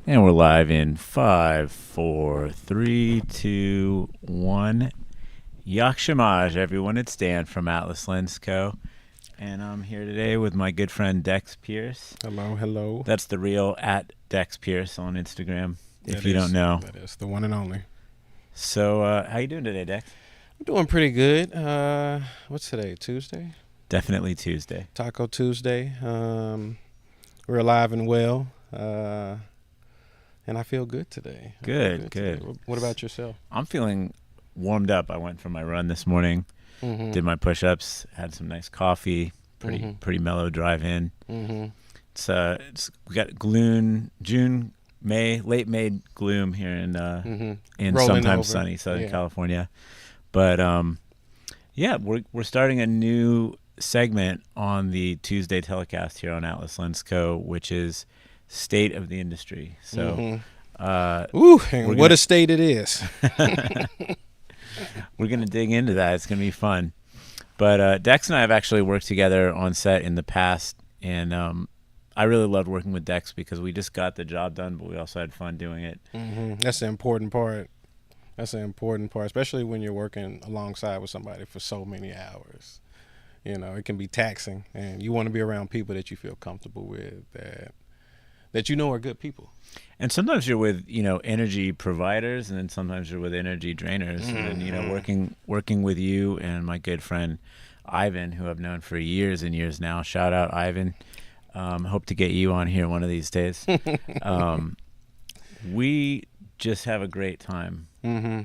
And we're live in 5, 4, 3, 2, 1. Yakshimaj, everyone. It's Dan from Atlas Lens Co. And I'm here today with my good friend Dex Pierce. Hello, hello. That's the real at Dex Pierce on Instagram, if That you is- don't know. That is the one and only. So, how you doing today, Dex? I'm doing pretty good. What's today? Tuesday? Definitely Tuesday. Taco Tuesday. We're alive and well. And I feel good today. I feel Good. today. What about yourself? I'm feeling warmed up. I went for my run this morning, Mm-hmm. did my push-ups, had some nice coffee, pretty mellow drive in. Mm-hmm. We got late May gloom here in Rolling sometimes over. sunny Southern Yeah. California. But we're starting a new segment on the Tuesday telecast here on Atlas Lens Co., which is State of the Industry. So Ooh, and we're what gonna- a state it is. we're going to dig into that. It's going to be fun. But Dex and I have actually worked together on set in the past, and I really loved working with Dex because we just got the job done, but we also had fun doing it. That's the important part. Especially when you're working alongside with somebody for so many hours. You know, it can be taxing, and you want to be around people that you feel comfortable with, that you know are good people. And sometimes you're with, energy providers, and then sometimes you're with energy drainers. And then, working with you and my good friend Ivan, who I've known for years and years now. Shout out, Ivan. Hope to get you on here one of these days. We just have a great time.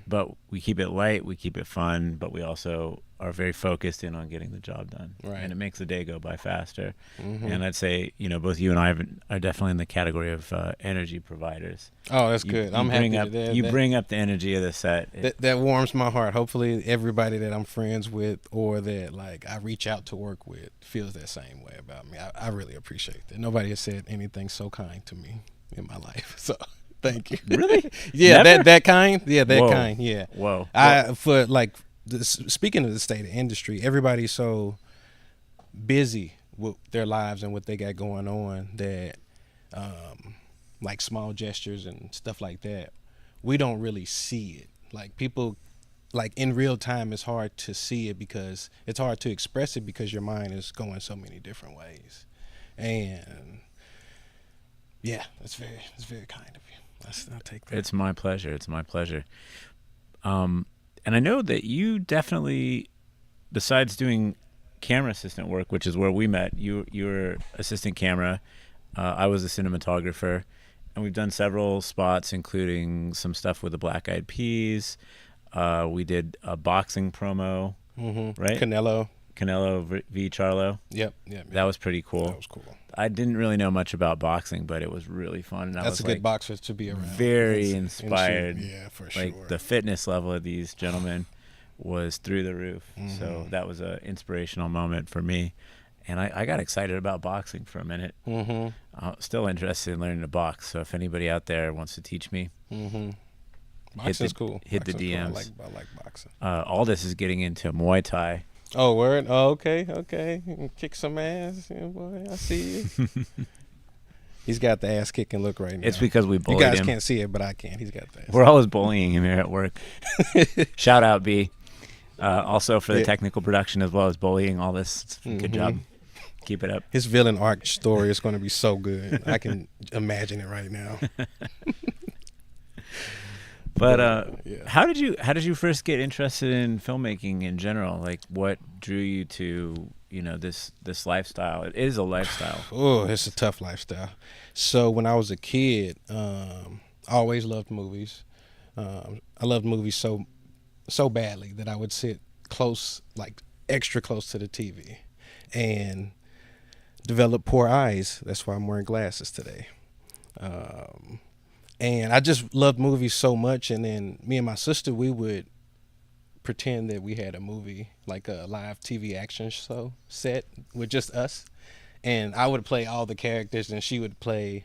But we keep it light, we keep it fun, but we also are very focused in on getting the job done. Right. And it makes the day go by faster. And I'd say, both you and I are definitely in the category of energy providers. Oh, that's good. I'm happy that bring up the energy of the set. that warms my heart. Hopefully everybody that I'm friends with or that I reach out to work with feels that same way about me. I really appreciate that. Nobody has said anything so kind to me in my life. So thank you. Really? Yeah, Never? that kind. Yeah, that Whoa. kind. Yeah. Whoa. Speaking of the state of industry, everybody's so busy with their lives and what they got going on that like small gestures and stuff like that, we don't really see it. Like people, in real time, it's hard to see it because it's hard to express it because your mind is going so many different ways. And yeah, it's very kind of you. I'll take that. It's my pleasure. And I know that you definitely, besides doing camera assistant work, which is where we met, you were assistant camera. I was a cinematographer, and we've done several spots, including some stuff with the Black Eyed Peas. We did a boxing promo, right? Canelo v. Charlo. Yep. That was pretty cool. That was cool. I didn't really know much about boxing, but it was really fun. And I That's was a good boxer to be around. very It's- inspired. Yeah, for sure. Like the fitness level of these gentlemen was through the roof. So that was an inspirational moment for me. And I got excited about boxing for a minute. I'm still interested in learning to box. So if anybody out there wants to teach me, Boxing's cool. hit the Boxing's cool. DMs. I like boxing. Aldous is getting into Muay Thai. Oh, word? Oh, okay. You can kick some ass. Yeah, boy, I see you. He's got the ass kicking look right now. It's because we you bullied guys him. can't see it, but I can. He's got that. We're always bullying him here at work. Shout out, B. Also for the Yeah. technical production as well as bullying all this. Good job. Keep it up. His villain arc story is going to be so good. I can imagine it right now. But yeah. how did you first get interested in filmmaking in general? Like, what drew you to this lifestyle? It is a lifestyle. Oh, it's a tough lifestyle. So when I was a kid, I always loved movies. I loved movies so badly that I would sit close, extra close to the TV, and develop poor eyes. That's why I'm wearing glasses today. And I just loved movies so much. And then me and my sister, we would pretend that we had a movie, like a live TV action show set with just us. And I would play all the characters, and she would play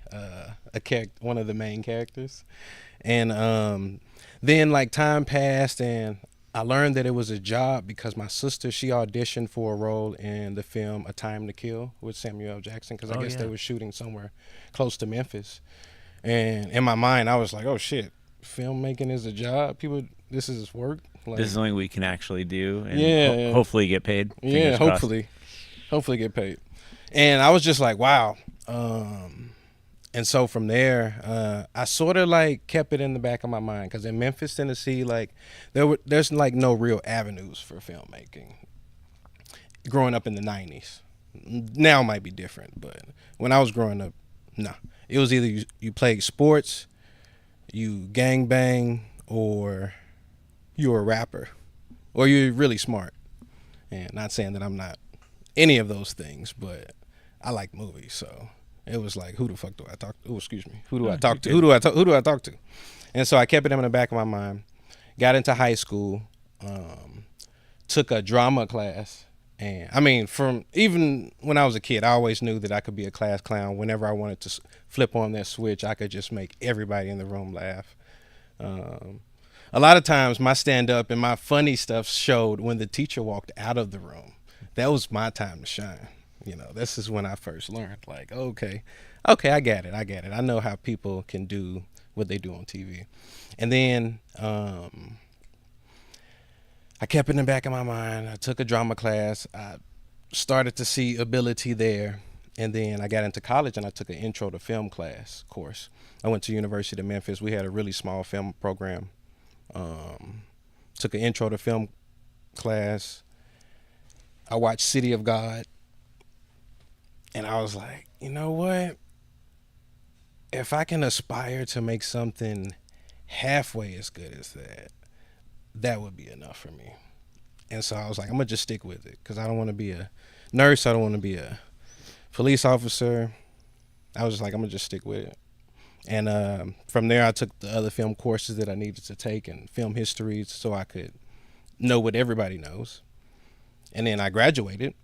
one of the main characters. And then time passed, and I learned that it was a job because my sister, she auditioned for a role in the film A Time to Kill with Samuel L. Jackson, because I guess they were shooting somewhere close to Memphis. And in my mind, I was like, oh shit, filmmaking is a job. People, this is work. Like, This is something we can actually do, and yeah, hopefully get paid. yeah, Fingers crossed. hopefully get paid. And I was just like, wow. And so from there, I sort of like kept it in the back of my mind because in Memphis, Tennessee, like there's like no real avenues for filmmaking. Growing up in the '90s, now it might be different, but when I was growing up, nah, it was either you played sports, you gang bang, or you were a rapper, or you're really smart. And not saying that I'm not any of those things, but I like movies, so it was like, who the fuck do I talk to? Oh, excuse me. Who do I talk to? Who do I talk to? And so I kept it in the back of my mind. Got into high school, took a drama class, and I mean, from even when I was a kid, I always knew that I could be a class clown. Whenever I wanted to flip on that switch, I could just make everybody in the room laugh. A lot of times, my stand up and my funny stuff showed when the teacher walked out of the room. That was my time to shine. You know, this is when I first learned, like, okay, I get it. I know how people can do what they do on TV. And then I kept it in the back of my mind. I took a drama class. I started to see ability there. And then I got into college and I took an intro to film class course. I went to University of Memphis. We had a really small film program. Took an intro to film class. I watched City of God. And I was like, you know what? If I can aspire to make something halfway as good as that, that would be enough for me. And so I was like, I'm going to just stick with it because I don't want to be a nurse. I don't want to be a police officer. I was just like, I'm going to just stick with it. And from there, I took the other film courses that I needed to take and film history so I could know what everybody knows. And then I graduated.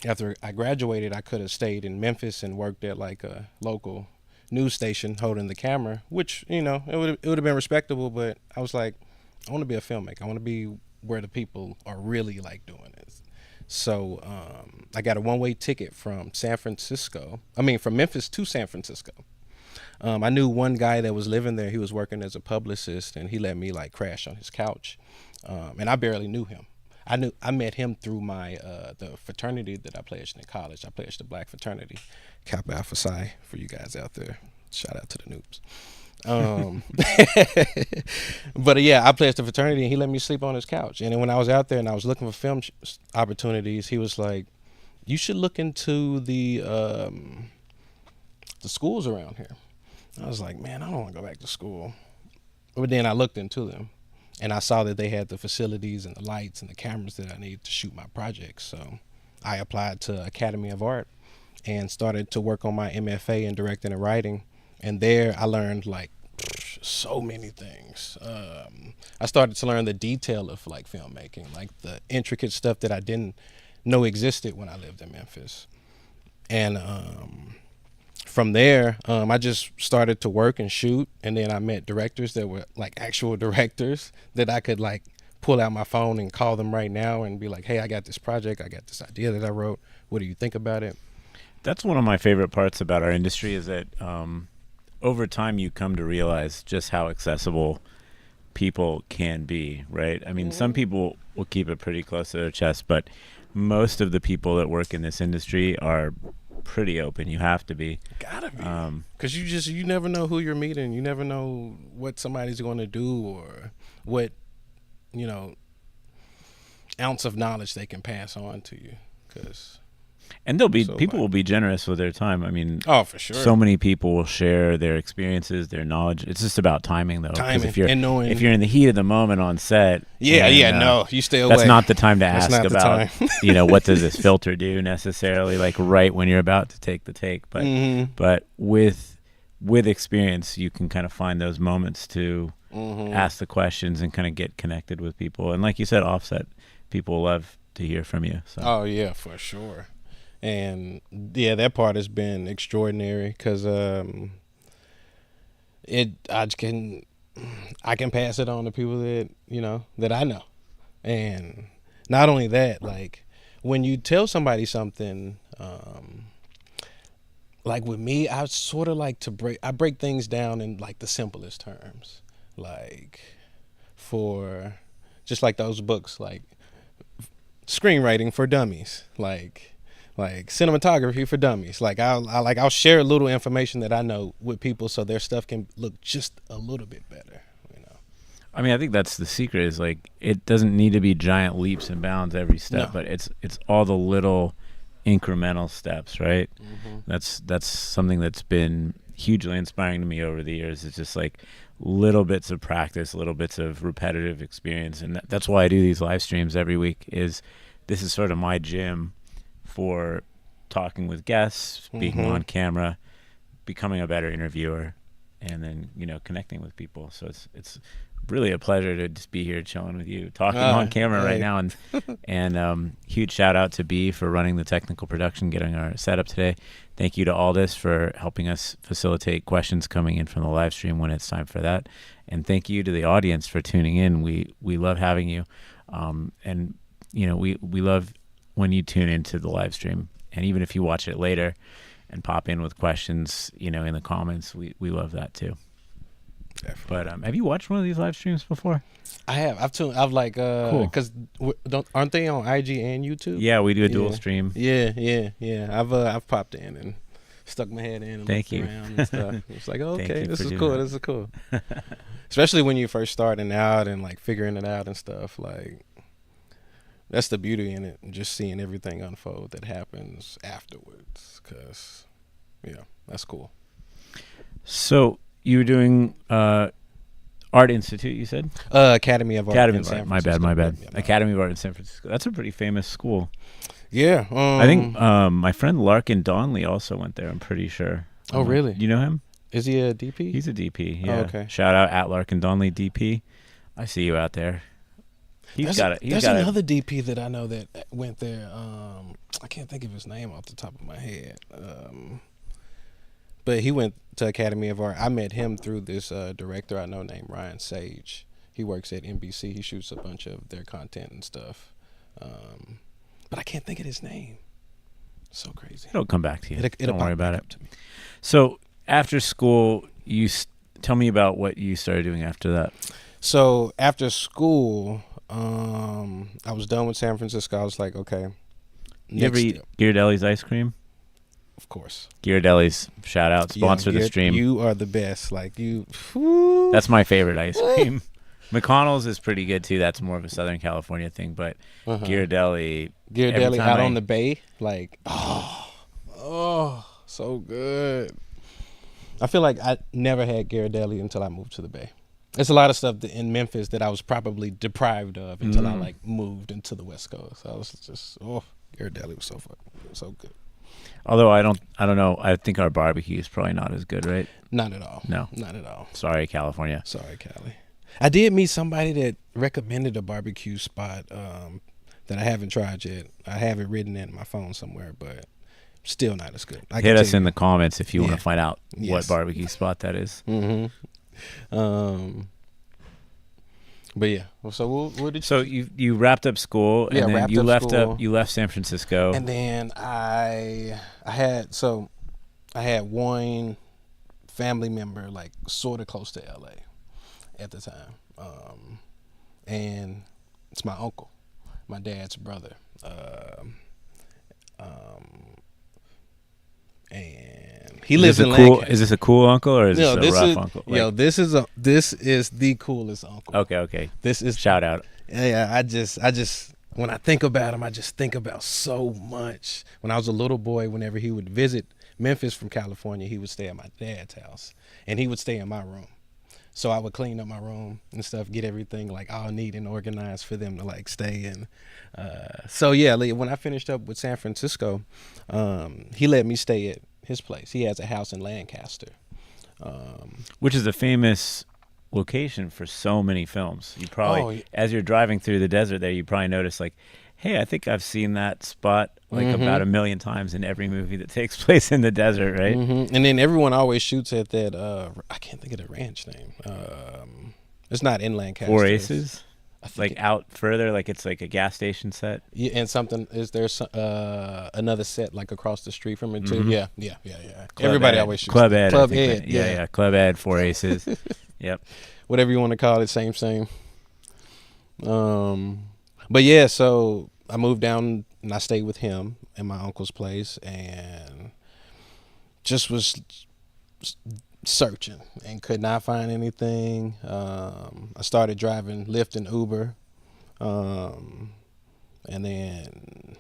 After I graduated, I could have stayed in Memphis and worked at like a local news station holding the camera, which, you know, it would have been respectable. But I was like, I want to be a filmmaker. I want to be where the people are really like doing this. So I got a one-way ticket from from Memphis to San Francisco. I knew one guy that was living there. He was working as a publicist, and he let me like crash on his couch. And I barely knew him. I met him through my the fraternity that I pledged in college. I pledged the Black fraternity, Kappa Alpha Psi, for you guys out there. Shout out to the noobs. But yeah, I pledged the fraternity, and he let me sleep on his couch. And then when I was out there and I was looking for film opportunities, he was like, "You should look into the schools around here." I was like, "Man, I don't want to go back to school." But then I looked into them. And I saw that they had the facilities and the lights and the cameras that I needed to shoot my projects. So I applied to Academy of Art and started to work on my MFA in directing and writing. And there I learned like so many things. I started to learn the detail of like filmmaking, like the intricate stuff that I didn't know existed when I lived in Memphis. And from there, I just started to work and shoot, and then I met directors that were like actual directors that I could like pull out my phone and call them right now and be like, "Hey, I got this project, I got this idea that I wrote. What do you think about it?" That's one of my favorite parts about our industry is that over time you come to realize just how accessible people can be, right? I mean, some people will keep it pretty close to their chest, but most of the people that work in this industry are pretty open. You have to be. Gotta be. Because you never know who you're meeting. You never know what somebody's going to do or what, you know, ounce of knowledge they can pass on to you. And people will be generous with their time. I mean, oh, for sure. So many people will share their experiences, their knowledge. It's just about timing, though. Timing if you're, and knowing. If you're in the heat of the moment on set, no, you stay away. That's not the time to ask about, what does this filter do necessarily, like right when you're about to take the take. But but with experience, you can kind of find those moments to ask the questions and kind of get connected with people. And like you said, offset, people love to hear from you. So. Oh yeah, for sure. And yeah, that part has been extraordinary because I can pass it on to people that I know. And not only that, like when you tell somebody something, like with me, I sort of like to break things down in like the simplest terms. Like for just like those books, like screenwriting for dummies, like cinematography for dummies. Like I'll share a little information that I know with people so their stuff can look just a little bit better. I mean, I think that's the secret. Is like it doesn't need to be giant leaps and bounds every step, but it's all the little incremental steps, right? That's something that's been hugely inspiring to me over the years. It's just like little bits of practice, little bits of repetitive experience, and that's why I do these live streams every week. Is this is sort of my gym for talking with guests, being on camera, becoming a better interviewer, and then connecting with people. So it's really a pleasure to just be here chilling with you, talking on camera right now. And huge shout out to B for running the technical production, getting our setup today. Thank you to Aldous for helping us facilitate questions coming in from the live stream when it's time for that. And thank you to the audience for tuning in. We love having you. And we love when you tune into the live stream. And even if you watch it later and pop in with questions, in the comments, we love that too. Definitely. But have you watched one of these live streams before? I have. I've like cool. Because aren't they on IG and YouTube? Yeah, we do a dual stream. Yeah. I've popped in and stuck my head in and looked around and stuff. It's like, okay, this is cool. This is cool. Especially when you're first starting out and like figuring it out and stuff. Like that's the beauty in it, just seeing everything unfold that happens afterwards. Cause that's cool. So. You were doing Art Institute, you said? Academy of Art in San Francisco. My bad. Yeah, Academy of Art in San Francisco. That's a pretty famous school. Yeah. I think my friend Larkin Donley also went there, I'm pretty sure. Oh, really? You know him? Is he a DP? He's a DP, yeah. Oh, okay. Shout out at Larkin Donley, DP. I see you out there. There's another DP that I know that went there. I can't think of his name off the top of my head. But he went to Academy of Art. I met him through this director I know named Ryan Sage. He works at NBC. He shoots a bunch of their content and stuff. But I can't think of his name. So crazy. It'll come back to you. Don't worry about it. To me. So after school, tell me about what you started doing after that. So after school, I was done with San Francisco. I was like, okay. You ever eat Ghirardelli's ice cream? Of course. Ghirardelli's, shout out, sponsor the stream. You are the best. Like you. That's my favorite ice cream. McConnell's is pretty good too. That's more of a Southern California thing, but Ghirardelli out on the bay, like so good. I feel like I never had Ghirardelli until I moved to the Bay. There's a lot of stuff in Memphis that I was probably deprived of until I like moved into the West Coast. I was just Ghirardelli was so good. Although I don't know. I think our barbecue is probably not as good, right? Not at all. No, not at all. Sorry, California. Sorry, Cali. I did meet somebody that recommended a barbecue spot that I haven't tried yet. I have it written in my phone somewhere, but still not as good. Hit us in the comments if you want to find out what barbecue spot that is. But yeah, so what did you? So you wrapped up school, and then you left San Francisco, and then I had one family member like sort of close to LA at the time, and it's my uncle, my dad's brother, and he lives in Lancaster. Is this a cool uncle or is this a rough uncle? This is the coolest uncle. Okay. This is shout out. Yeah, I just when I think about him, I just think about so much. When I was a little boy, whenever he would visit Memphis from California, he would stay at my dad's house, and he would stay in my room. So I would clean up my room and stuff, get everything like all neat and organized for them to like stay in. So yeah, when I finished up with San Francisco, he let me stay at his place. He has a house in Lancaster, which is a famous location for so many films. You probably, as you're driving through the desert there, you probably notice like, hey, I think I've seen that spot like about 1 million times in every movie that takes place in the desert, right? And then everyone always shoots at that. I can't think of the ranch name. It's not in Lancaster. Four Aces. I think Like out further, like it's like a gas station set. yeah, and something is there another set like across the street from it too? Mhm. Yeah. Club Everybody Ed. always shoots Club that. Ed. I Club think Ed, yeah. Club Ed, Four Aces. Yep. whatever you want to call it, same. But yeah, so I moved down and I stayed with him in my uncle's place and just was searching and could not find anything. I started driving Lyft and Uber, and then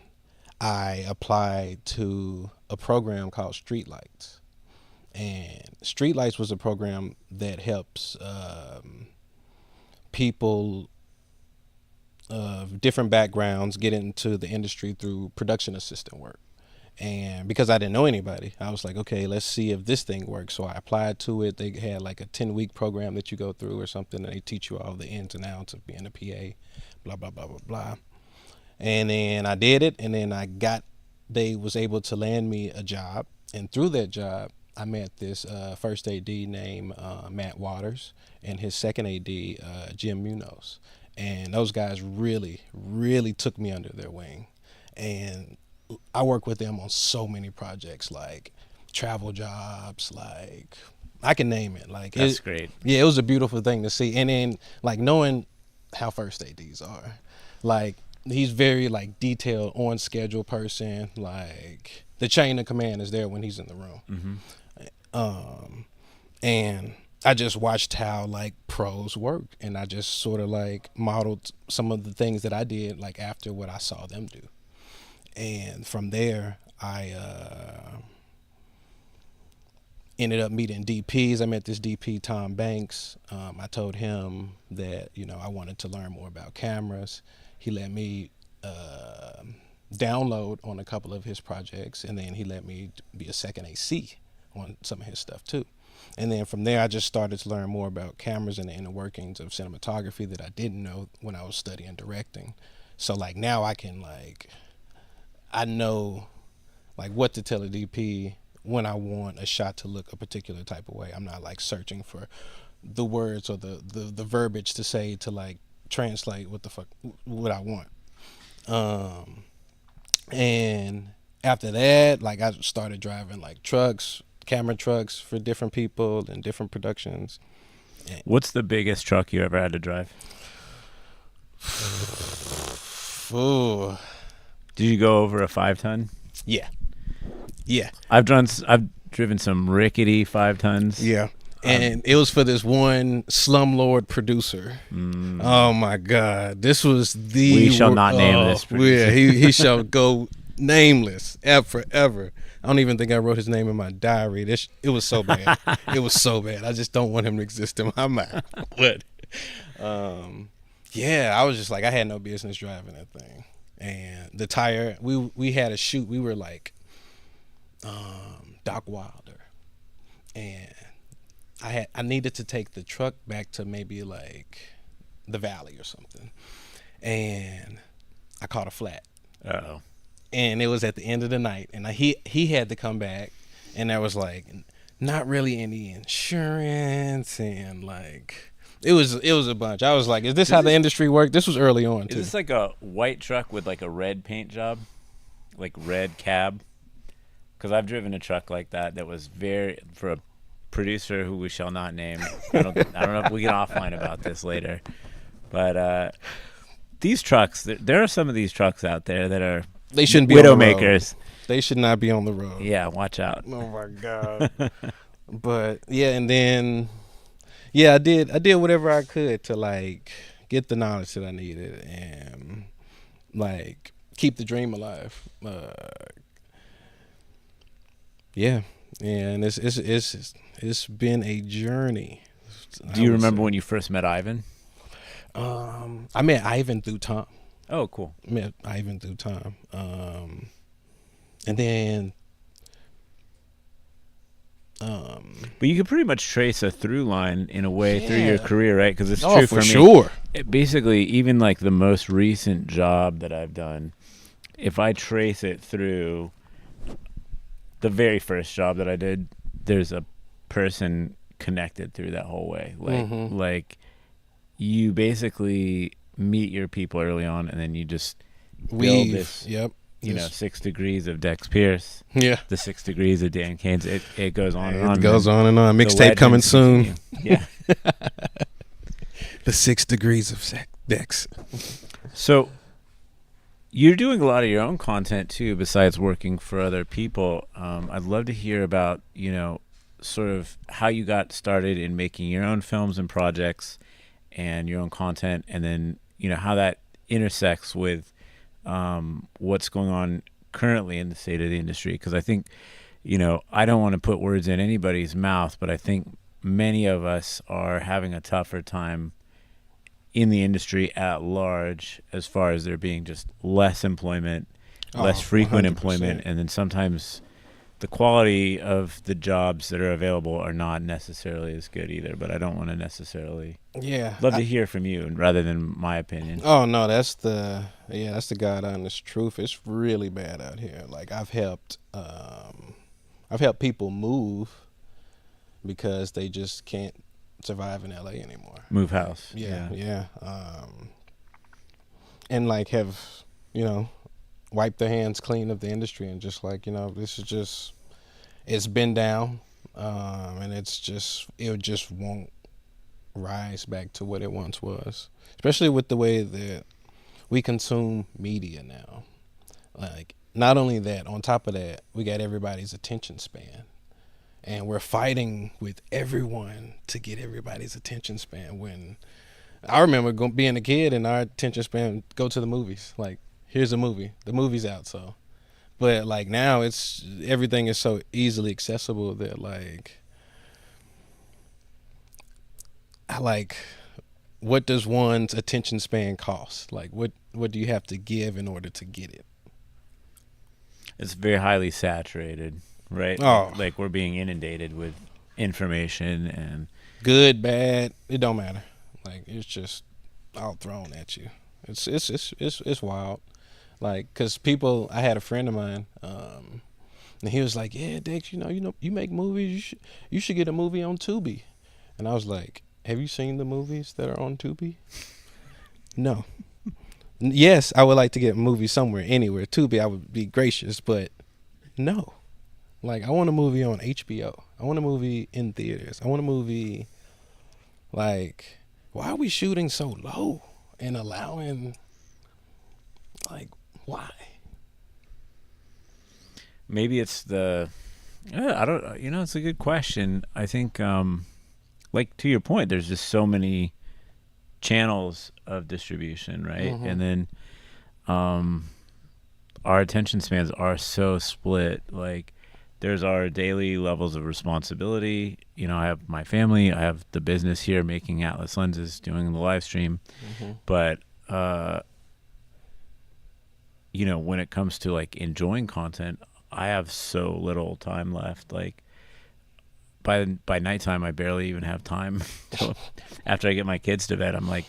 I applied to a program called Streetlights. And Streetlights was a program that helps people of different backgrounds get into the industry through production assistant work. And because I didn't know anybody, I was like, okay, let's see if this thing works. So I applied to it. They had like a 10-week program that you go through or something, and they teach you all the ins and outs of being a PA, blah, blah, blah, blah, blah. And then I did it, and then they was able to land me a job. And through that job, I met this first AD named Matt Waters and his second AD, Jim Munoz. And those guys really, really took me under their wing. And I work with them on so many projects, like travel jobs, like I can name it. Like That's great. Yeah, it was a beautiful thing to see. And then like knowing how first ADs are, like he's very like detailed, on schedule person. Like the chain of command is there when he's in the room. Mm-hmm. And I just watched how like pros work, and I just sort of like modeled some of the things that I did like after what I saw them do. And from there, I ended up meeting DPs. I met this DP, Tom Banks. I told him that, you know, I wanted to learn more about cameras. He let me download on a couple of his projects, and then he let me be a second AC on some of his stuff too. And then from there, I just started to learn more about cameras and the inner workings of cinematography that I didn't know when I was studying directing. So like now I can like, I know like what to tell a DP when I want a shot to look a particular type of way. I'm not like searching for the words or the verbiage to say to like translate what I want. And after that, like I started driving like trucks, camera trucks for different people and different productions. What's the biggest truck you ever had to drive? Ooh. Did you go over a 5-ton? Yeah. I've driven some rickety 5-tons. Yeah. And it was for this one slumlord producer. Oh my God. This was the We shall not name this producer. Yeah, he shall go nameless forever. I don't even think I wrote his name in my diary. It was so bad. It was so bad. I just don't want him to exist in my mind. But yeah, I was just like, I had no business driving that thing. And the tire, we had a shoot. We were like Doc Wilder, and I needed to take the truck back to maybe like the Valley or something, and I caught a flat. Uh-oh. And it was at the end of the night, and he had to come back, and there was like not really any insurance, and like it was a bunch. I was like, is this how the industry worked? This was early on too. Is this like a white truck with like a red paint job, like red cab? Because I've driven a truck like that was for a producer who we shall not name. I don't know if we can offline about this later, but these trucks, there are some of these trucks out there that are they shouldn't be on the road. Widowmakers. They should not be on the road. Yeah, watch out. Oh my God. But yeah, and then I did whatever I could to like get the knowledge that I needed and like keep the dream alive. Yeah, and it's been a journey. Do you remember when you first met Ivan? I met Ivan through Tom. Oh, cool. Met Ivan through Tom. And then but you could pretty much trace a through line in a way through your career, right? Because it's true for me. Sure. Basically, even like the most recent job that I've done, if I trace it through the very first job that I did, there's a person connected through that whole way. Like you basically meet your people early on, and then you just build Weave. this, Yep. 6 degrees of Dex Pierce, Yeah. the 6 degrees of Dan Canes. It goes on and It on. goes man. on and on. The Mixtape coming legends soon. continue. Yeah. The 6 degrees of Dex. So you're doing a lot of your own content too, besides working for other people. I'd love to hear about, sort of how you got started in making your own films and projects and your own content, and then, how that intersects with what's going on currently in the state of the industry. Because I think, I don't want to put words in anybody's mouth, but I think many of us are having a tougher time in the industry at large, as far as there being just less employment, less frequent 100%. employment, and then sometimes the quality of the jobs that are available are not necessarily as good either. But I don't want to necessarily Yeah. love to hear from you rather than my opinion. Oh no, that's the God honest truth. It's really bad out here. Like I've helped people move because they just can't survive in LA anymore. Move house. Yeah. And like have, wiped their hands clean of the industry and just like, this is just, it's been down. And it just won't rise back to what it once was, especially with the way that we consume media now. Like not only that, on top of that, we got everybody's attention span. And we're fighting with everyone to get everybody's attention span. When I remember being a kid and our attention span, go to the movies. Like, here's a movie. The movie's out, so. But, like, now everything is so easily accessible that, like, what does one's attention span cost? Like, what do you have to give in order to get it? It's very highly saturated. Right. Oh. Like we're being inundated with information, and good, bad, it don't matter. Like it's just all thrown at you. It's wild. Like, cause I had a friend of mine, and he was like, "Yeah, Dex, you make movies. You should get a movie on Tubi." And I was like, "Have you seen the movies that are on Tubi?" No. Yes, I would like to get a movie somewhere, anywhere. Tubi, I would be gracious, but no. Like, I want a movie on HBO. I want a movie in theaters. I want a movie, like, why are we shooting so low and allowing, like, why? Maybe it's I don't, it's a good question. I think, like, to your point, there's just so many channels of distribution, right? Mm-hmm. And then our attention spans are so split. Like, there's our daily levels of responsibility. I have my family. I have the business here making Atlas Lenses, doing the live stream. Mm-hmm. But, when it comes to, like, enjoying content, I have so little time left. Like, by nighttime, I barely even have time. After I get my kids to bed, I'm like,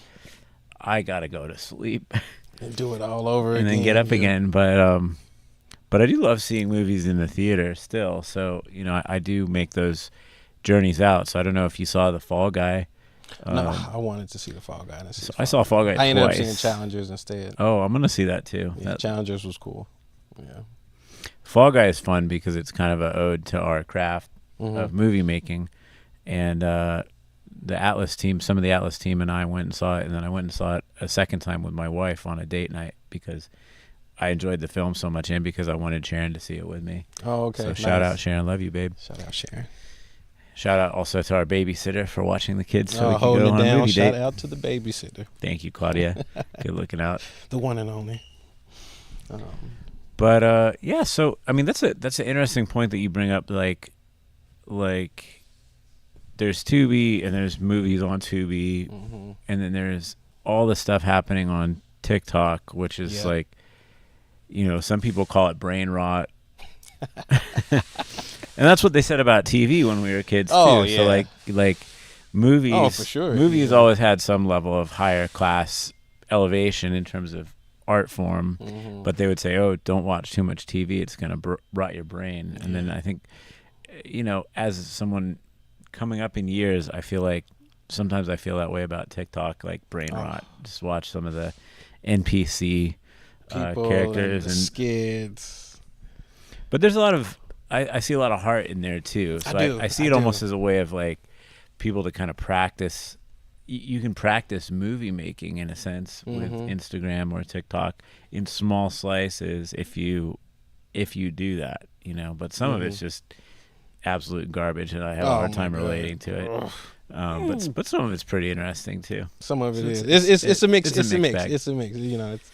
I got to go to sleep. And do it all over and again. then get up again. But I do love seeing movies in the theater still. So, I do make those journeys out. So I don't know if you saw The Fall Guy. No, I wanted to see The Fall Guy. I saw Fall Guy I ended up twice. seeing Challengers instead. Oh, I'm going to see that too. Yeah, Challengers was cool. Yeah. Fall Guy is fun because it's kind of an ode to our craft Mm-hmm. of movie making. And the Atlas team, some of the Atlas team and I went and saw it. And then I went and saw it a second time with my wife on a date night because I enjoyed the film so much and because I wanted Sharon to see it with me. Oh, okay. So nice. shout out, Sharon. Love you, babe. Shout out, Sharon. Shout out also to our babysitter for watching the kids so we can holding go it on a down. movie Shout date. out to the babysitter. Thank you, Claudia. Good looking out. The one and only. But yeah, so I mean that's an interesting point that you bring up. Like there's Tubi and there's movies on Tubi, Mm-hmm. and then there's all the stuff happening on TikTok, which is like, some people call it brain rot. And that's what they said about TV when we were kids too. Oh, yeah. So like movies. Oh, for sure. Movies Yeah. always had some level of higher class elevation in terms of art form, Mm-hmm. but they would say, "Oh, don't watch too much TV; it's going to rot your brain." And then I think, as someone coming up in years, I feel like sometimes I feel that way about TikTok, like brain Oh, rot. Just watch some of the NPC people and characters, the and skids. but there's a lot of I see a lot of heart in there too. I So do. I see I it do. almost as a way of like people to kind of practice. You can practice movie making in a sense with Mm-hmm. Instagram or TikTok in small slices if you do that, you know. But some of it's Mm-hmm. just absolute garbage, and I have a Oh hard my time god. relating to it. Ugh. But some of it's pretty interesting too. Some of it So is. It's a mix. It's a It's a mixed mix. bag. It's a mix. You know, it's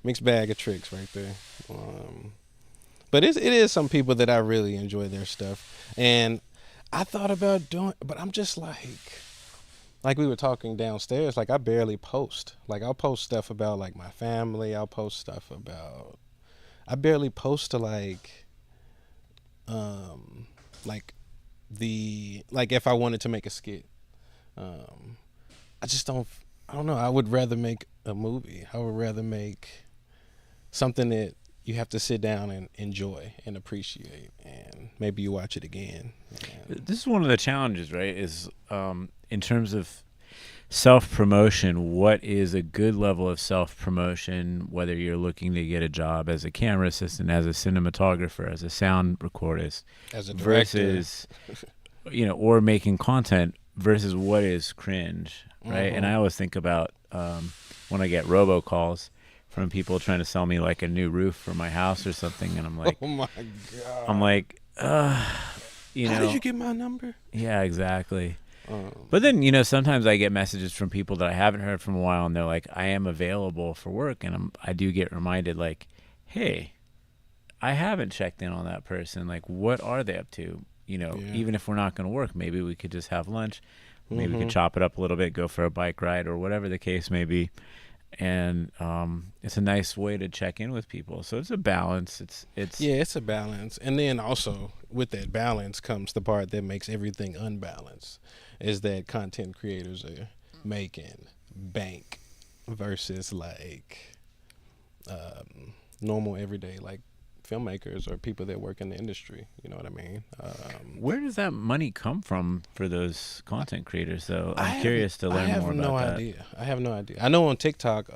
mixed bag of tricks right there. But it is some people that I really enjoy their stuff, and I thought about doing, but I'm just like we were talking downstairs. Like I barely post. Like I'll post stuff about like my family. I'll post stuff about. I barely post to like like if I wanted to make a skit. I just don't. I don't know. I would rather make a movie. I would rather make something that you have to sit down and enjoy and appreciate, and maybe you watch it again. And, This is one of the challenges, right? Is in terms of self promotion, what is a good level of self promotion, whether you're looking to get a job as a camera assistant, as a cinematographer, as a sound recordist, as a director, versus, you know, or making content versus what is cringe, right? And I always think about when I get robocalls from people trying to sell me like a new roof for my house or something, and I'm like, oh my god, I'm like, you know, how did you get my number? yeah, exactly. But then, you know, sometimes I get messages from people that I haven't heard from a while, and they're like, I am available for work. And I do get reminded, like, hey, I haven't checked in on that person. Like, what are they up to? You know, Yeah. even if we're not going to work, maybe we could just have lunch. Maybe we Mhm. could chop it up a little bit, go for a bike ride, or whatever the case may be. And it's a nice way to check in with people. So it's a balance. It's Yeah, it's a balance. And then also with that balance comes the part that makes everything unbalanced, is that content creators are making bank versus like normal everyday like filmmakers or people that work in the industry. You know what I mean? Where does that money come from for those content creators, though? I I'm have- curious to learn more about that. idea. I have no idea. I know on TikTok,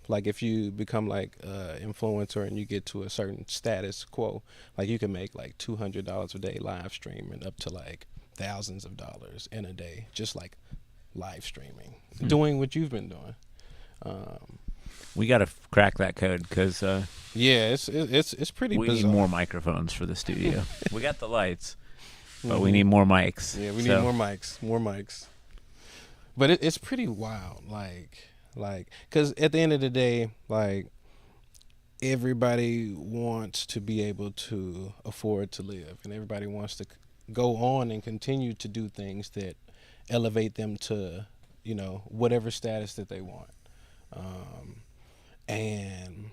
like if you become like influencer and you get to a certain status quo, like you can make like $200 a day live streaming up to like thousands of dollars in a day, just like live streaming, doing what you've been doing. We got to crack that code because Yeah, it's pretty we need bizarre. more microphones for the studio. We got the lights, but we Mhm. need more mics. Yeah, we So, need more mics. But it's pretty wild, like, because at the end of the day, like, everybody wants to be able to afford to live, and everybody wants to go on and continue to do things that elevate them to, you know, whatever status that they want. And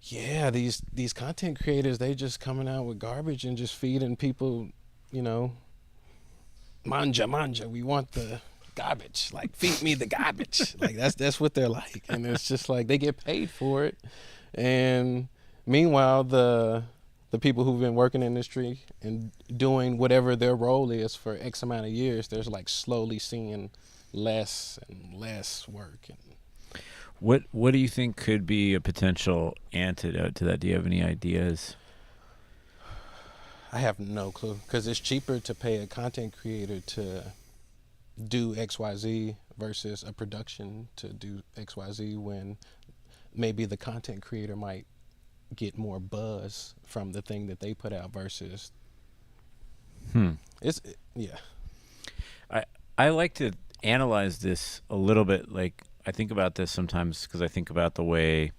yeah, these content creators, they just coming out with garbage and just feeding people, you know, manja, we want the garbage, like feed me the garbage. Like that's what they're like, and it's just like they get paid for it. And meanwhile, the people who've been working in the industry and doing whatever their role is for X amount of years, there's like slowly seeing less and less work. And what do you think could be a potential antidote to that? Do you have any ideas? I have no clue, because it's cheaper to pay a content creator to do XYZ versus a production to do XYZ, when maybe the content creator might get more buzz from the thing that they put out versus yeah. I like to analyze this a little bit. Like, I think about this sometimes because I think about the way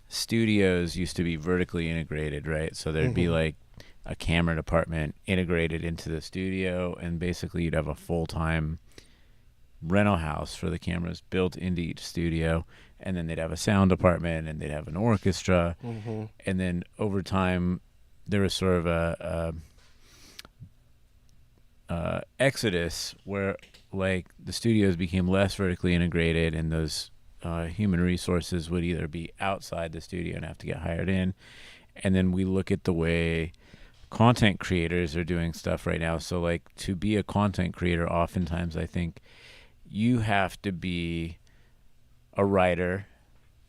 studios used to be vertically integrated, right? So there'd be like a camera department integrated into the studio, and basically you'd have a full-time rental house for the cameras built into each studio, and then they'd have a sound department, and they'd have an orchestra, and then over time there was sort of a exodus where like the studios became less vertically integrated, and those human resources would either be outside the studio and have to get hired in. And then we look at the way content creators are doing stuff right now. So like to be a content creator, oftentimes I think you have to be a writer,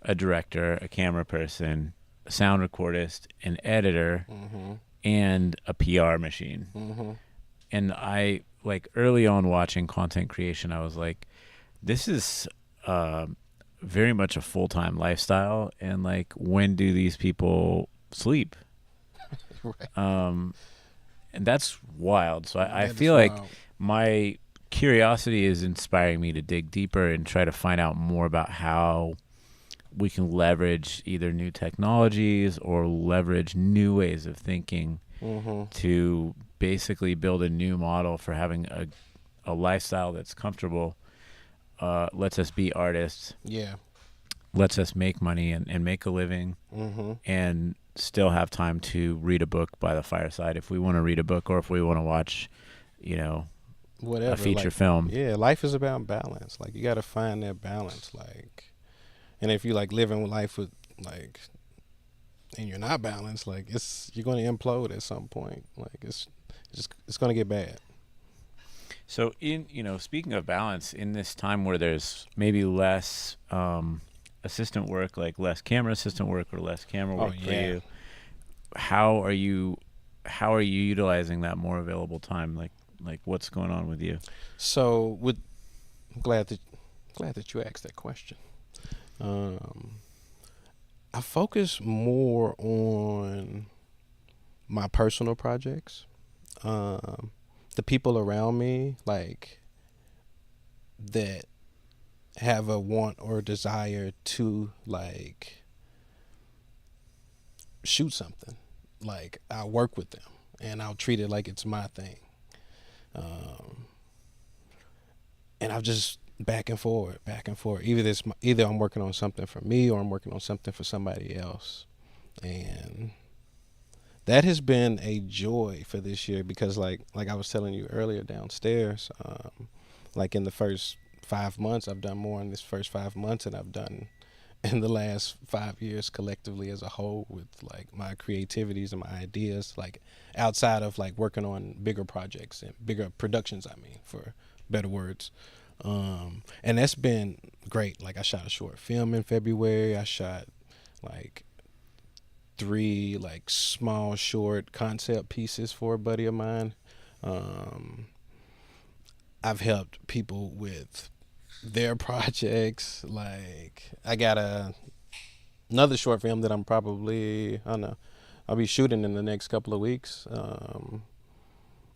a director, a camera person, a sound recordist, an editor, Mm-hmm. and a PR machine. Mm-hmm. And I like early on watching content creation, I was like, this is uh, very much a full time lifestyle. And like, when do these people sleep? Right. Um, and that's wild. So I That is feel like wild. my curiosity is inspiring me to dig deeper and try to find out more about how we can leverage either new technologies or leverage new ways of thinking Mm-hmm. to basically build a new model for having a lifestyle that's comfortable, lets us be artists, Yeah. lets us make money and make a living, Mm-hmm. and still have time to read a book by the fireside if we want to read a book, or if we want to watch, you know, Whatever. a feature Like, film. yeah, life is about balance. Like, you got to find that balance. Like, and if you like living life with like, and you're not balanced, like you're going to implode at some point. Like it's going to get bad. So speaking of balance, in this time where there's maybe less assistant work, like less camera assistant work or less camera Oh work for yeah. you, how are you utilizing that more available time? Like what's going on with you? So with I'm glad that you asked that question. Um, I focus more on my personal projects. Um, the people around me, like that have a want or desire to like shoot something. Like I work with them and I'll treat it like it's my thing. Um, and I'll just back and forward, back and forward. Either I'm working on something for me or I'm working on something for somebody else, and that has been a joy for this year because like I was telling you earlier downstairs, like in the first 5 months, I've done more in this first 5 months than I've done in the last 5 years collectively as a whole with like my creativities and my ideas, like outside of like working on bigger projects and bigger productions, I mean, for better words. And that's been great. Like I shot a short film in February. I shot like 3 like small short concept pieces for a buddy of mine. Um, I've helped people with their projects. Like I got another short film that I'm probably I don't know I'll be shooting in the next couple of weeks.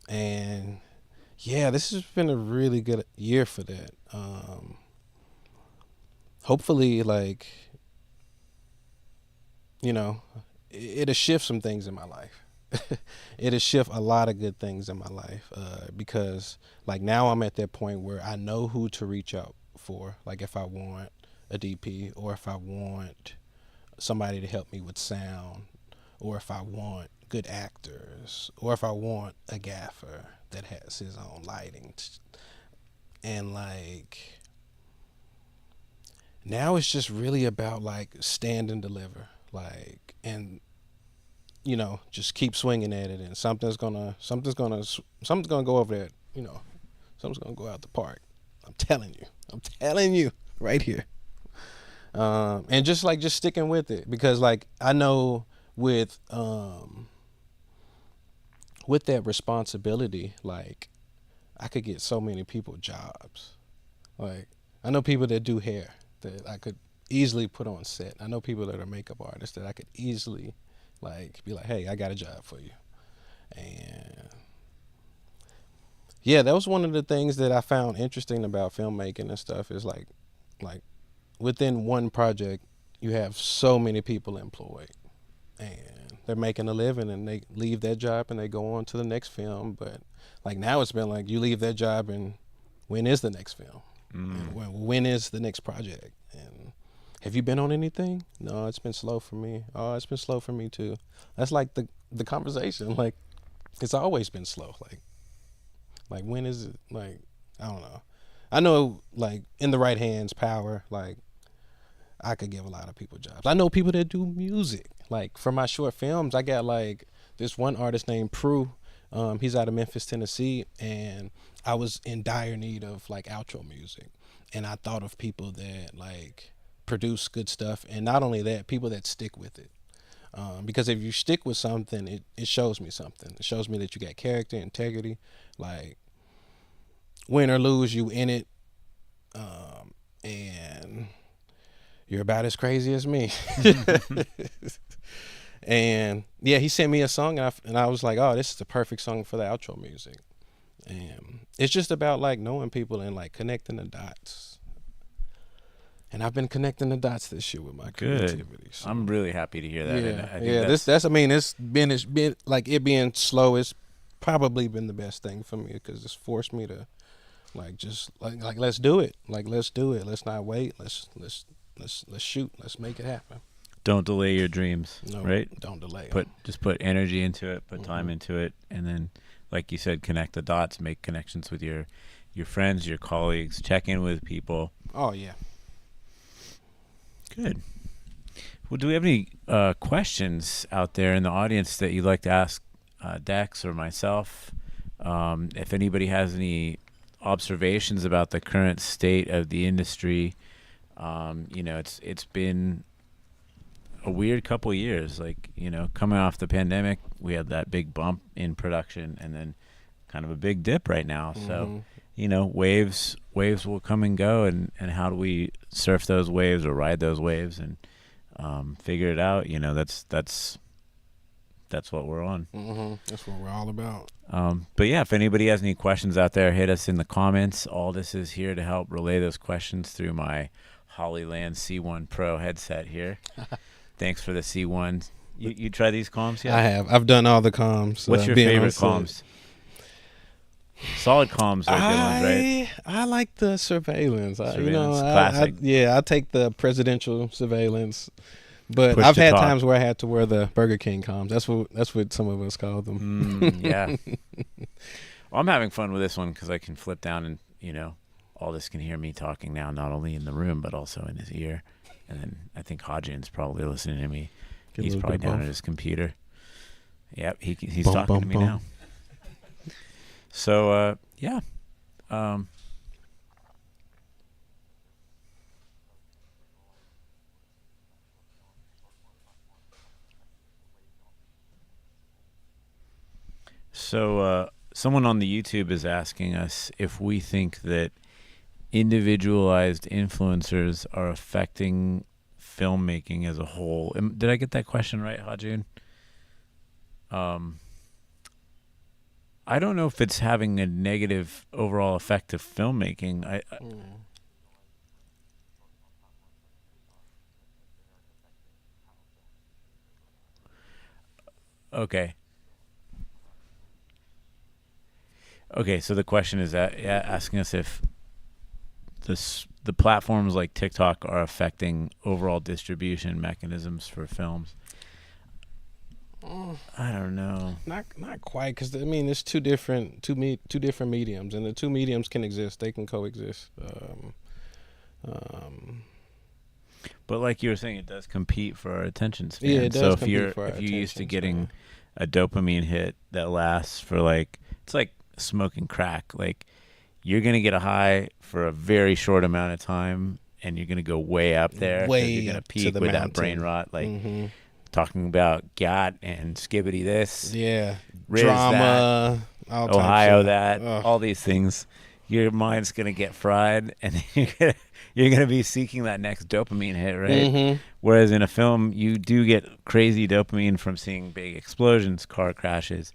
And yeah, this has been a really good year for that. Hopefully, like you know, it'll shift some things in my life. It'll shift a lot of good things in my life because like now I'm at that point where I know who to reach out for. Like if I want a DP or if I want somebody to help me with sound or if I want good actors or if I want a gaffer that has his own lighting. And like now it's just really about like stand and deliver, like, and just keep swinging at it, and something's gonna go over there. Something's gonna go out the park. I'm telling you, right here. And just sticking with it because like I know with that responsibility, like I could get so many people jobs. Like I know people that do hair that I could easily put on set. I know people that are makeup artists that I could easily like be like, hey, I got a job for you. And yeah, that was one of the things that I found interesting about filmmaking and stuff is like within one project you have so many people employed and they're making a living and they leave that job and they go on to the next film. But like now it's been like you leave that job and when is the next film? And when is the next project? And have you been on anything? No, it's been slow for me. Oh, it's been slow for me too. That's like the conversation. Like it's always been slow. Like when is it? Like I don't know. I know like in the right hands, power. Like I could give a lot of people jobs. I know people that do music. Like for my short films, I got like this one artist named Prue. He's out of Memphis, Tennessee, and I was in dire need of like outro music, and I thought of people that like produce good stuff, and not only that, people that stick with it. Because if you stick with something, it shows me something. It shows me that you got character, integrity, like win or lose, you in it, and you're about as crazy as me. And yeah, he sent me a song, and I was like, oh, this is the perfect song for the outro music. And it's just about like knowing people and like connecting the dots. And I've been connecting the dots this year with my creativity. So. I'm really happy to hear that. Yeah, And I think yeah. That's. I mean, it's been like it being slow. It's probably been the best thing for me because it's forced me to like just like let's do it. Like let's do it. Let's not wait. Let's shoot. Let's make it happen. Don't delay your dreams, No, right? Don't delay. 'em. Just put energy into it, put time into it, and then, like you said, connect the dots, make connections with your friends, your colleagues, check in with people. Oh yeah. Good. Well, do we have any questions out there in the audience that you'd like to ask Dex or myself? If anybody has any observations about the current state of the industry, it's been a weird couple years. Like, coming off the pandemic, we had that big bump in production, and then kind of a big dip right now. So, waves will come and go, and how do we surf those waves or ride those waves and figure it out? That's what we're on. That's what we're all about. But yeah, if anybody has any questions out there, hit us in the comments. Aldous is here to help relay those questions through my Hollyland C1 Pro headset here. Thanks for the C1. You try these comms yet? I have. I've done all the comms. What's your favorite comms? Solid comms are good ones, right? I like the surveillance. Classic. I take the presidential surveillance. But Push I've to had talk. times where I had to wear the Burger King comms. That's what some of us call them. Yeah. Well, I'm having fun with this one because I can flip down and, Aldous can hear me talking now, not only in the room, but also in his ear. And then I think Hodgins probably listening to me. Get a He's little probably bit of down both. at his computer. Yep, he's Bum, talking bum, to me bum. now. So, yeah. So, someone on the YouTube is asking us if we think that individualized influencers are affecting filmmaking as a whole. Did I get that question right, Hajun? I don't know if it's having a negative overall effect of filmmaking. Okay. Okay, so the question is asking us if the platforms like TikTok are affecting overall distribution mechanisms for films. I don't know. Not quite, because I mean it's two different mediums, and the two mediums can exist. They can coexist. But like you were saying, it does compete for our attention span. Yeah, it does so compete for our if you're used to attention getting span. a dopamine hit that lasts for it's like smoking crack. Like you're gonna get a high for a very short amount of time, and you're gonna go way up there. 'Cause Way you're gonna up to peak the with that mountain. brain rot. Like talking about GOT and Skibbity this, Yeah, Riz drama, all types Ohio of- that, Ugh. all these things. Your mind's gonna get fried, and you're gonna be seeking that next dopamine hit, right? Whereas in a film, you do get crazy dopamine from seeing big explosions, car crashes,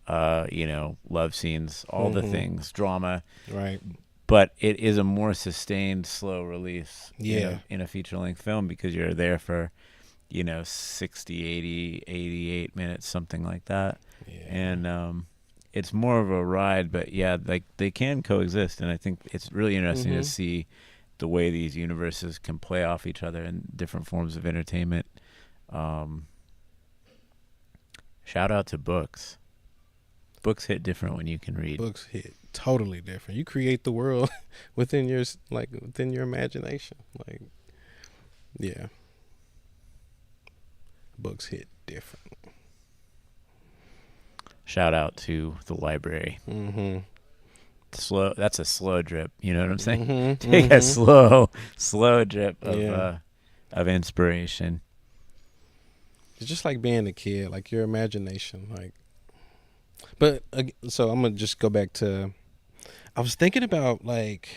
love scenes, all the things, drama. Right. But it is a more sustained, slow release. Yeah. In a feature-length film because you're there for, 60, 80, 88 minutes, something like that. Yeah. And it's more of a ride, but yeah, like they can coexist, and I think it's really interesting to see the way these universes can play off each other in different forms of entertainment. Shout out to books. Books hit different when you can read. Books hit totally different. You create the world within your imagination. Like, yeah. Books hit different. Shout out to the library. Mm-hmm. Slow. That's a slow drip. You know what I'm saying? Mm-hmm. Take a slow drip Yeah. of inspiration. It's just like being a kid, like your imagination, like. But so I'm gonna just go back to. I was thinking about like,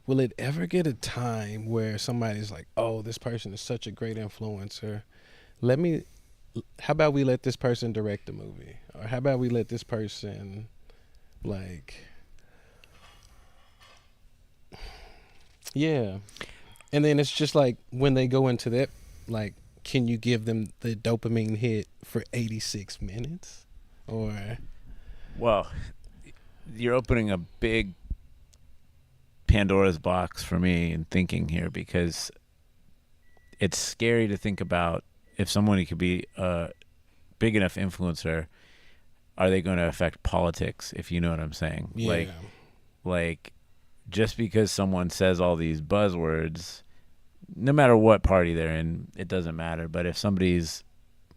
will it ever get a time where somebody's like, "Oh, this person is such a great influencer. Let me. How about we let this person direct the movie, or how about we let this person, like, yeah." And then it's just like when they go into that, like, can you give them the dopamine hit for 86 minutes, or? Well, you're opening a big Pandora's box for me in thinking here, because it's scary to think about if someone could be a big enough influencer, are they going to affect politics, if you know what I'm saying? Yeah. Like just because someone says all these buzzwords, no matter what party they're in, it doesn't matter. But if somebody's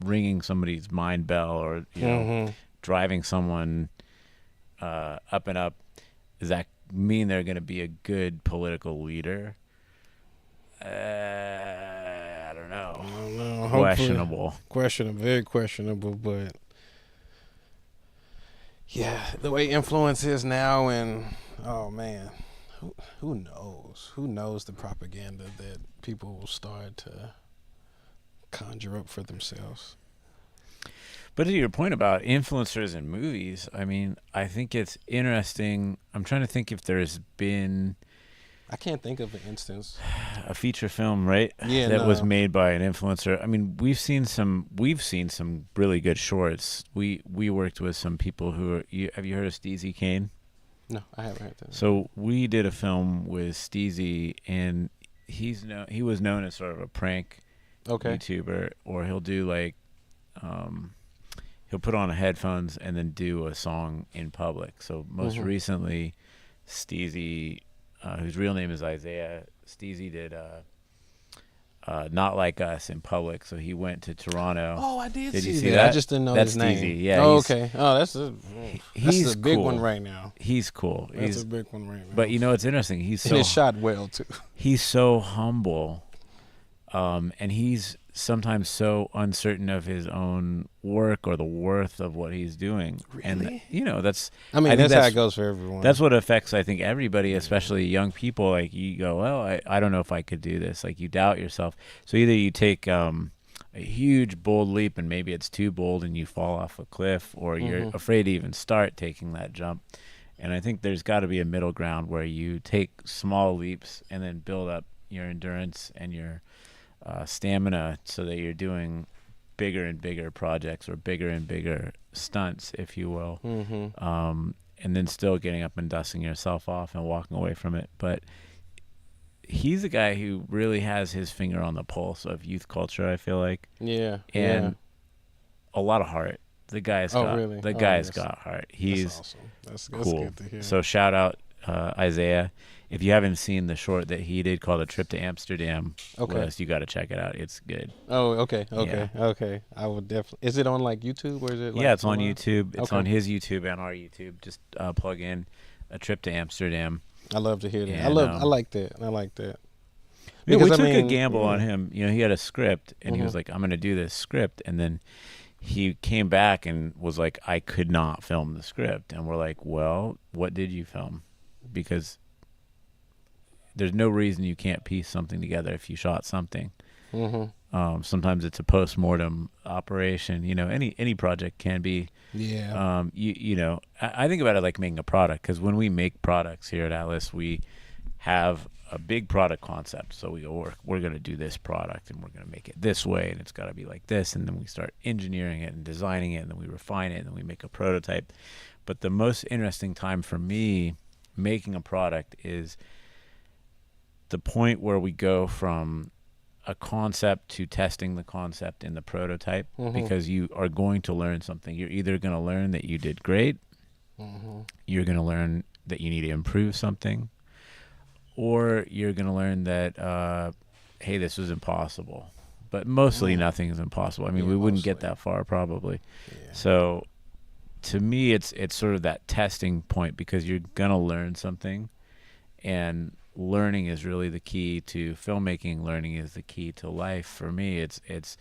ringing somebody's mind bell, or driving someone up and up, does that mean they're going to be a good political leader? I don't know. I don't know. Questionable. Questionable, very questionable. But yeah, the way influence is now, and oh man, who knows? Who knows the propaganda that people will start to conjure up for themselves? But to your point about influencers in movies, I mean, I think it's interesting. I'm trying to think if there's been I can't think of an instance. a feature film, right? Yeah, that was no. made by an influencer. I mean, we've seen some really good shorts. We worked with some people who are. Have you heard of Steezy Kane? No, I haven't heard that. So we did a film with Steezy, and he was known as sort of a prank YouTuber, or he'll do like he'll put on headphones and then do a song in public. So most recently, Steezy, whose real name is Isaiah, Steezy did Not Like Us in public. So he went to Toronto. Oh, I did you see see that. I just didn't know That's his name. Steezy. Yeah. Oh, okay. Oh, that's a big cool. one right now. He's cool. That's a big one right now. But you know, it's interesting. And it's shot well too. He's so humble, and he's sometimes so uncertain of his own work or the worth of what he's doing. Really? And you know, that's that's how it goes for everyone. That's what affects, I think, everybody, especially young people. Like, you go, well, I don't know if I could do this. Like, you doubt yourself. So either you take a huge bold leap, and maybe it's too bold and you fall off a cliff, or you're afraid to even start taking that jump. And I think there's got to be a middle ground where you take small leaps and then build up your endurance and your stamina, so that you're doing bigger and bigger projects, or bigger and bigger stunts, if you will, and then still getting up and dusting yourself off and walking away from it. But he's a guy who really has his finger on the pulse of youth culture, I feel like. And a lot of heart. The guy's got heart. He's that's awesome. That's cool. Good to hear. So shout out Isaiah. If you haven't seen the short that he did called A Trip to Amsterdam, you got to check it out. It's good. Oh, okay. I would definitely. Is it on like YouTube, or is it? Like, it's on YouTube. It's on his YouTube and our YouTube. Just plug in A Trip to Amsterdam. I love to hear that. And, I like that. I like that. Yeah, we took a gamble on him. You know, he had a script, and he was like, "I'm going to do this script," and then he came back and was like, "I could not film the script," and we're like, "Well, what did you film?" Because there's no reason you can't piece something together if you shot something. Sometimes it's a post-mortem operation. You know, any project can be. Yeah. You know, I think about it like making a product, because when we make products here at Atlas, we have a big product concept. So we go, we're going to do this product, and we're going to make it this way, and it's got to be like this. And then we start engineering it and designing it, and then we refine it, and then we make a prototype. But the most interesting time for me making a product is the point where we go from a concept to testing the concept in the prototype, because you are going to learn something. You're either going to learn that you did great, you're going to learn that you need to improve something, or you're going to learn that, hey, this was impossible. But mostly nothing is impossible. I mean, we wouldn't get that far probably. Yeah. So to me, it's sort of that testing point because you're gonna learn something, and learning is really the key to filmmaking. Learning is the key to life. For me, it's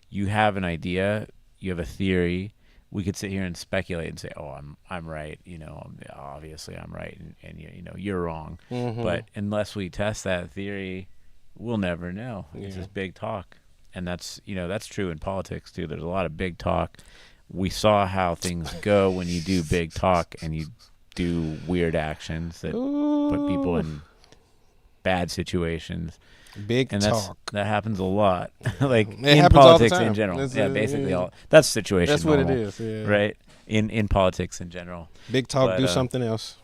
you have an idea, you have a theory. We could sit here and speculate and say, "Oh, I'm right," obviously I'm right, and you're wrong. Mm-hmm. But unless we test that theory, we'll never know. It's Yeah. just big talk, and that's true in politics too. There's a lot of big talk. We saw how things go when you do big talk and you do weird actions that put people in bad situations. Big And talk. that happens a lot, like It in happens all the politics in time. general. It's, Yeah, basically all. That's situation. That's what it normal, is. Yeah. right? In politics in general. Big talk. But, Do something else.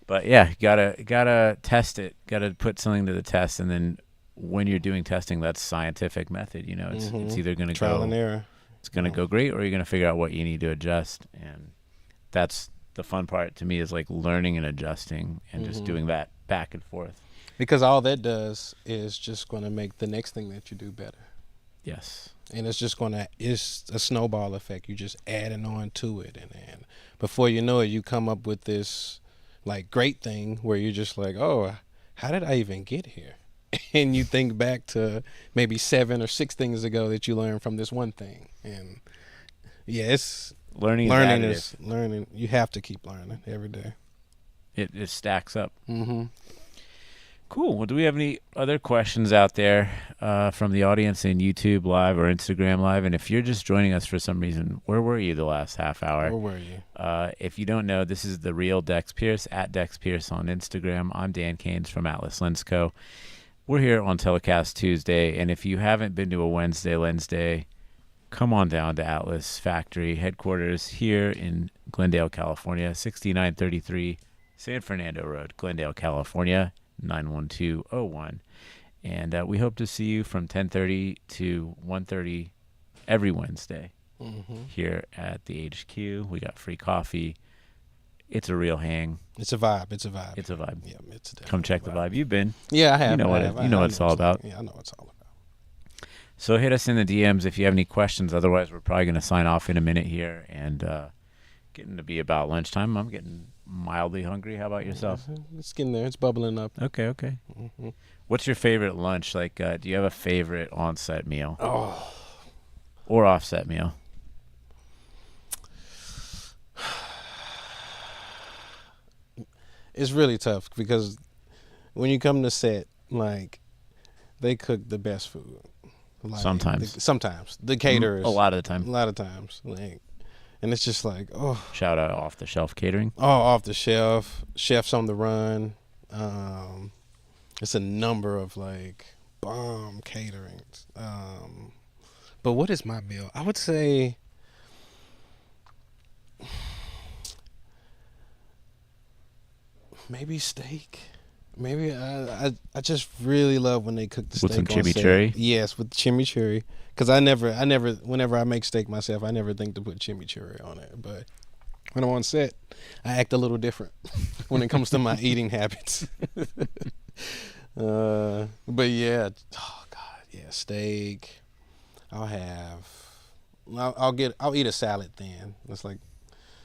But yeah, gotta test it. Gotta put something to the test, and then when you're doing testing, that's scientific method. It's either gonna Trial and go, error. it's gonna go great, or you're gonna figure out what you need to adjust, and that's the fun part to me is like learning and adjusting and just doing that back and forth. Because all that does is just going to make the next thing that you do better. Yes. And it's a snowball effect. You just adding on to it. And then before you know it, you come up with this like great thing where you're just like, oh, how did I even get here? And you think back to maybe 7 or 6 things ago that you learned from this one thing. And yeah, it's Learning is learning. You have to keep learning every day. it stacks up. Mm-hmm. Cool. Well, do we have any other questions out there from the audience in YouTube Live or Instagram Live? And if you're just joining us for some reason, where were you the last half hour? Where were you? If you don't know, this is the real Dex Pierce, at Dex Pierce on Instagram. I'm Dan Caines from Atlas Lens Co. We're here on Telecast Tuesday, and if you haven't been to a Wednesday Lens Day, come on down to Atlas Factory headquarters here in Glendale, California, 6933 San Fernando Road, Glendale, California, 91201. And we hope to see you from 10:30 to 1:30 every Wednesday here at the HQ. We got free coffee. It's a real hang. It's a vibe. It's a vibe. It's a vibe. Yeah, it's a Come check the vibe. You've been. Yeah, I have. You know what I know it's all about. Yeah, I know what it's all about. So hit us in the DMs if you have any questions. Otherwise, we're probably going to sign off in a minute here. And getting to be about lunchtime. I'm getting mildly hungry. How about yourself? It's getting there. It's bubbling up. Okay. What's your favorite lunch? Like, do you have a favorite on-set meal? Oh. Or off-set meal? It's really tough because when you come to set, like, they cook the best food. Like, sometimes the caterers. A lot of the time. A lot of times, like, and it's just like, oh. Shout out Off the Shelf Catering. Oh, off the shelf, chefs on the run. It's a number of like bomb caterings. But what is my meal? I would say maybe steak. Maybe I just really love when they cook the With steak some on set. chimichurri? Yes, with chimichurri. Because I never, whenever I make steak myself, I never think to put chimichurri on it. But when I'm on set, I act a little different when it comes to my eating habits. But yeah, oh God, yeah, steak. I'll eat a salad then. It's like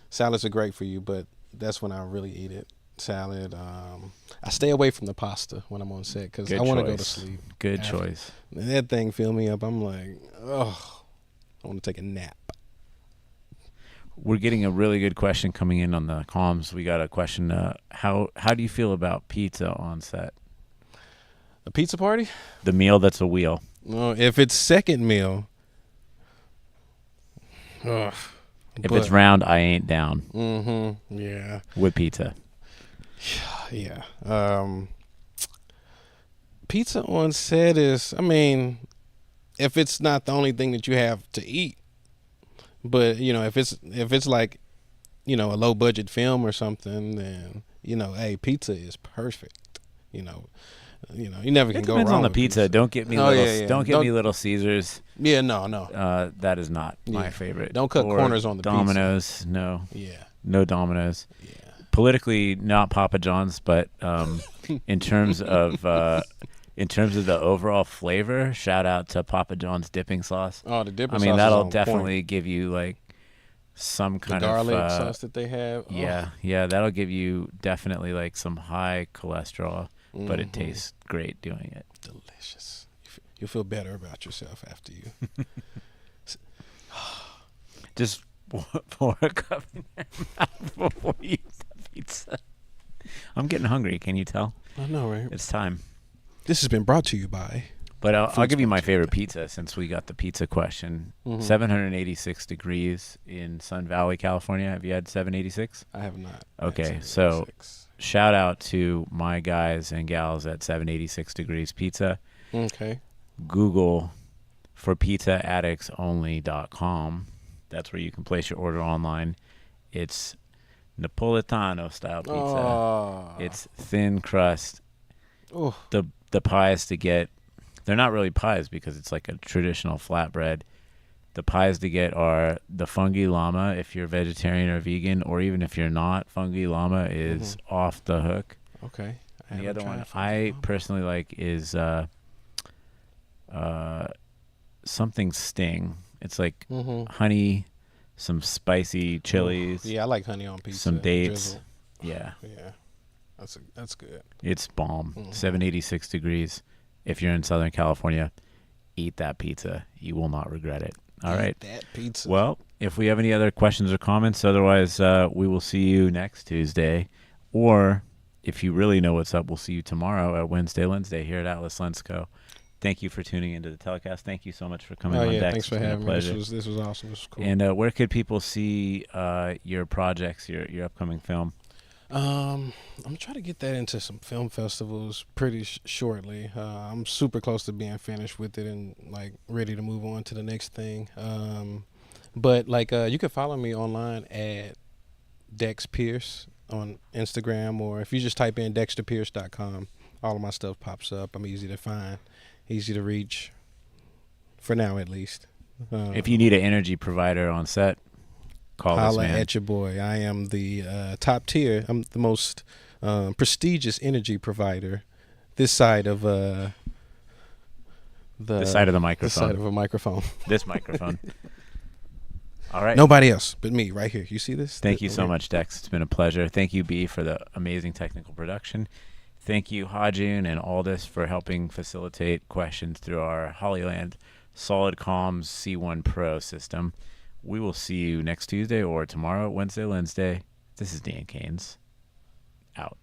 salads are great for you, but that's when I really eat it. Salad. I stay away from the pasta when I'm on set because I want to go to sleep. Good choice. And that thing fill me up. I'm like, oh, I want to take a nap. We're getting a really good question coming in on the comms. We got a question. How do you feel about pizza on set? A pizza party? The meal that's a wheel. Well, if it's second meal, if it's round, I ain't down. Mm-hmm. Yeah. With pizza. Yeah. Pizza on set is, I mean, if it's not the only thing that you have to eat, but you know, if it's like, you know, a low budget film or something, then you know, hey, pizza is perfect. You know, you never can go wrong. It depends on the with pizza. Don't get me me Little Caesars. Yeah, no. That is not my favorite. Don't cut corners on the Domino's, pizza. no. Yeah. No Domino's. Yeah. Politically, not Papa John's, but in terms of the overall flavor, shout out to Papa John's dipping sauce. Oh, the dipping sauce. I mean, that'll definitely give you like some The kind garlic of sauce that they have. yeah, that'll give you definitely like some high cholesterol, but it Mhm. tastes great doing it. Delicious. You'll feel better about yourself after you. Just pour a cup in your mouth before you eat the pizza. I'm getting hungry. Can you tell? I know, right? It's time. This has been brought to you by. But I'll Food give you my sponsor. favorite pizza since we got the pizza question. Mhm. 786 degrees in Sun Valley, California. Have you had 786? I have not. Okay, had so 786. shout out to my guys and gals at 786 Degrees Pizza. Okay. Google for pizzaaddictsonly.com. That's where you can place your order online. It's Napolitano style pizza. Oh. It's thin crust. Oh. The pies to get, they're not really pies because it's like a traditional flatbread. The pies to get are the fungi llama if you're vegetarian or vegan, or even if you're not. Fungi llama is off the hook. Okay. I And the haven't other one tried I fungi llama. personally like is something sting. It's like Mhm. honey, some spicy chilies, Yeah, I like honey on pizza. some dates. Drizzle. Yeah, Yeah. That's good. it's bomb. Mhm. 786 degrees. If you're in Southern California, eat that pizza. You will not regret it. All Eat right. that pizza. Well, if we have any other questions or comments, otherwise, we will see you next Tuesday. Or if you really know what's up, we'll see you tomorrow at Wednesday here at Atlas Lens Co. Thank you for tuning into the telecast. Thank you so much for coming Oh on yeah, Dex. thanks for It's been a having me. pleasure. This was awesome. This was cool. And where could people see your projects, your upcoming film? I'm trying to get that into some film festivals pretty shortly. I'm super close to being finished with it and like ready to move on to the next thing. But like you can follow me online at Dex Pierce on Instagram, or if you just type in dexterpierce.com, all of my stuff pops up. I'm easy to find, easy to reach, for now at least. If you need an energy provider on set, call this holla man. at your boy. I am the top tier. I'm the most prestigious energy provider this side of The side of the this microphone. side of a microphone. This microphone. All right. Nobody else but me right here. You see this? Thank you so much, Dex. It's been a pleasure. Thank you, B, for the amazing technical production. Thank you, Hajun and Aldous, for helping facilitate questions through our Hollyland Solid Comms C1 Pro system. We will see you next Tuesday or tomorrow, Wednesday. This is Dan Caines. Out.